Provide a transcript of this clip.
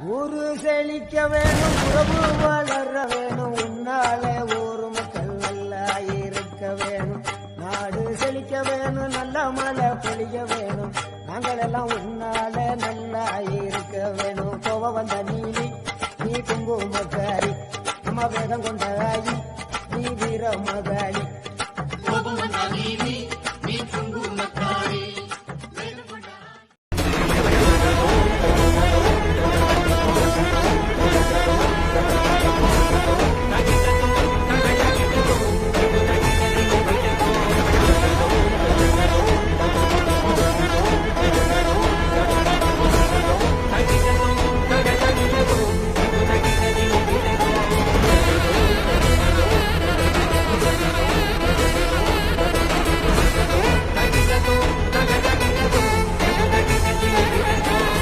ஊரு செழிக்க வேணும், உறவு வளர வேணும், உன்னாலே ஊரு மக்கள் நல்லா இருக்க வேணும். நாடு செழிக்க வேணும், நல்ல மழை பொழிய வேணும், நாங்கள் எல்லாம் உன்னாலே நல்லா இருக்க வேணும். கோவ வந்த நீலி நீ குங்குமக்காரி, நம்ம வேதம் கொண்டாயி